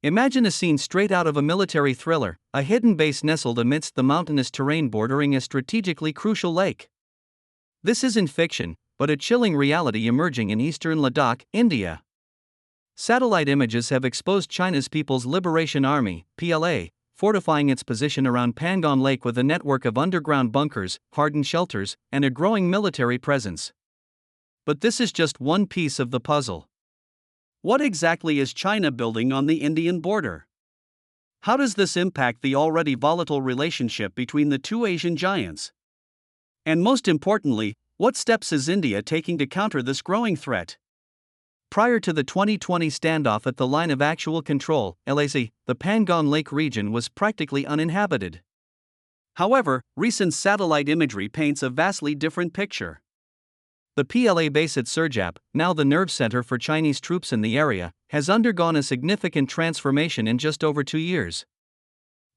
Imagine a scene straight out of a military thriller, a hidden base nestled amidst the mountainous terrain bordering a strategically crucial lake. This isn't fiction, but a chilling reality emerging in eastern Ladakh, India. Satellite images have exposed China's People's Liberation Army, PLA, fortifying its position around Pangong Lake with a network of underground bunkers, hardened shelters, and a growing military presence. But this is just one piece of the puzzle. What exactly is China building on the Indian border? How does this impact the already volatile relationship between the two Asian giants? And most importantly, what steps is India taking to counter this growing threat? Prior to the 2020 standoff at the Line of Actual Control, LAC, the Pangong Lake region was practically uninhabited. However, recent satellite imagery paints a vastly different picture. The PLA base at Surjap, now the nerve center for Chinese troops in the area, has undergone a significant transformation in just over 2 years.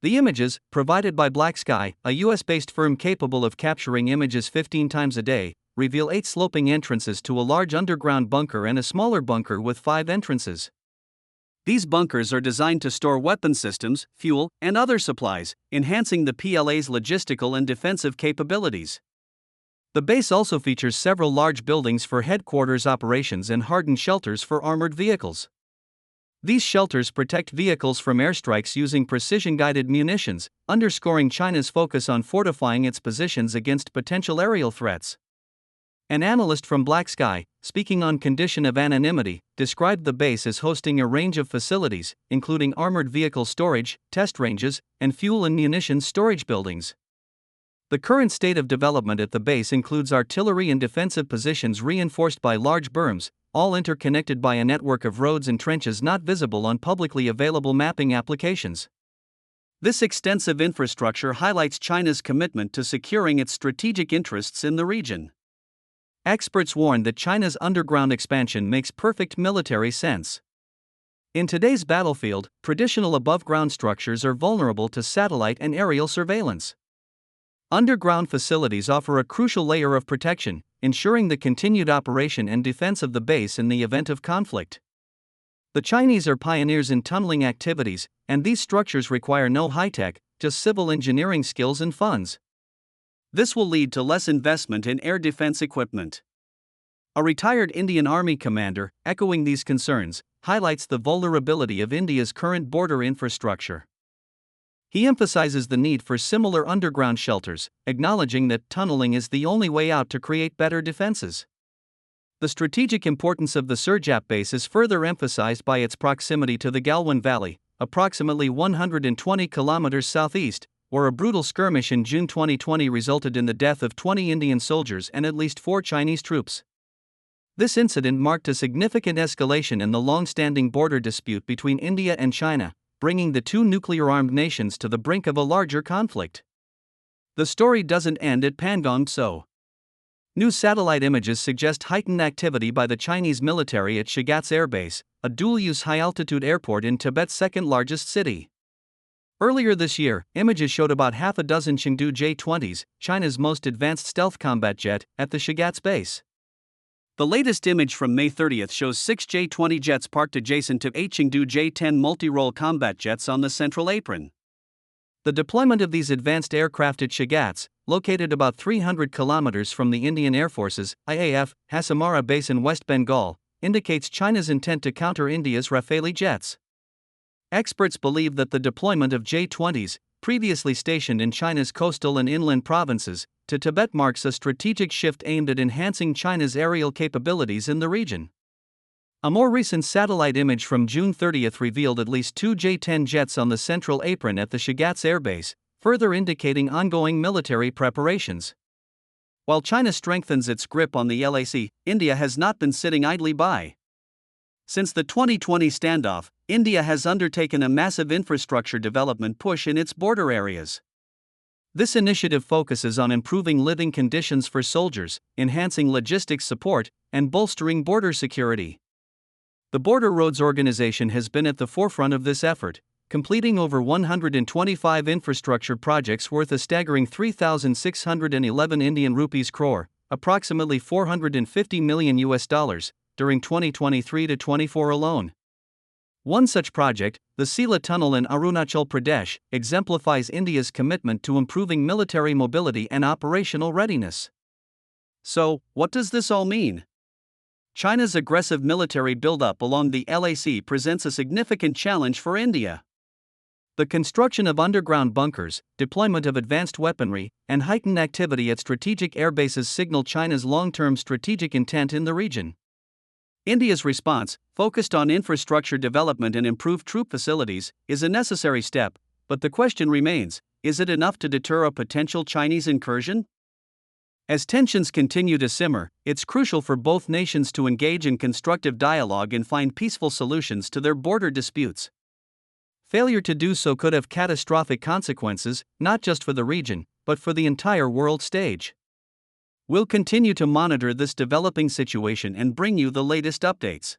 The images, provided by Black Sky, a US-based firm capable of capturing images 15 times a day, reveal 8 sloping entrances to a large underground bunker and a smaller bunker with 5 entrances. These bunkers are designed to store weapon systems, fuel, and other supplies, enhancing the PLA's logistical and defensive capabilities. The base also features several large buildings for headquarters operations and hardened shelters for armored vehicles. These shelters protect vehicles from airstrikes using precision-guided munitions, underscoring China's focus on fortifying its positions against potential aerial threats. An analyst from Black Sky, speaking on condition of anonymity, described the base as hosting a range of facilities, including armored vehicle storage, test ranges, and fuel and munitions storage buildings. The current state of development at the base includes artillery and defensive positions reinforced by large berms, all interconnected by a network of roads and trenches not visible on publicly available mapping applications. This extensive infrastructure highlights China's commitment to securing its strategic interests in the region. Experts warn that China's underground expansion makes perfect military sense. In today's battlefield, traditional above-ground structures are vulnerable to satellite and aerial surveillance. Underground facilities offer a crucial layer of protection, ensuring the continued operation and defense of the base in the event of conflict. The Chinese are pioneers in tunneling activities, and these structures require no high-tech, just civil engineering skills and funds. This will lead to less investment in air defense equipment. A retired Indian Army commander, echoing these concerns, highlights the vulnerability of India's current border infrastructure. He emphasizes the need for similar underground shelters, acknowledging that tunneling is the only way out to create better defenses. The strategic importance of the Surjap base is further emphasized by its proximity to the Galwan Valley, approximately 120 kilometers southeast, where a brutal skirmish in June 2020 resulted in the death of 20 Indian soldiers and at least 4 Chinese troops. This incident marked a significant escalation in the long-standing border dispute between India and China, bringing the two nuclear-armed nations to the brink of a larger conflict. The story doesn't end at Pangong so. New satellite images suggest heightened activity by the Chinese military at Shagats Air Base, a dual-use high-altitude airport in Tibet's second-largest city. Earlier this year, images showed about half a dozen Chengdu J-20s, China's most advanced stealth combat jet, at the Shagats base. The latest image from May 30 shows 6 J-20 jets parked adjacent to 8 Chengdu J-10 multi-role combat jets on the central apron. The deployment of these advanced aircraft at Shagats, located about 300 kilometers from the Indian Air Force's IAF Hasamara base in West Bengal, indicates China's intent to counter India's Rafale jets. Experts believe that the deployment of J-20s, previously stationed in China's coastal and inland provinces, to Tibet marks a strategic shift aimed at enhancing China's aerial capabilities in the region. A more recent satellite image from June 30 revealed at least 2 J-10 jets on the central apron at the Shagats Air Base, further indicating ongoing military preparations. While China strengthens its grip on the LAC, India has not been sitting idly by. Since the 2020 standoff, India has undertaken a massive infrastructure development push in its border areas. This initiative focuses on improving living conditions for soldiers, enhancing logistics support, and bolstering border security. The Border Roads Organization has been at the forefront of this effort, completing over 125 infrastructure projects worth a staggering 3,611 Indian rupees crore, approximately $450 million, during 2023 to 24 alone. One such project, the Sila Tunnel in Arunachal Pradesh, exemplifies India's commitment to improving military mobility and operational readiness. So, what does this all mean? China's aggressive military buildup along the LAC presents a significant challenge for India. The construction of underground bunkers, deployment of advanced weaponry, and heightened activity at strategic airbases signal China's long-term strategic intent in the region. India's response, focused on infrastructure development and improved troop facilities, is a necessary step, but the question remains, is it enough to deter a potential Chinese incursion? As tensions continue to simmer, it's crucial for both nations to engage in constructive dialogue and find peaceful solutions to their border disputes. Failure to do so could have catastrophic consequences, not just for the region, but for the entire world stage. We'll continue to monitor this developing situation and bring you the latest updates.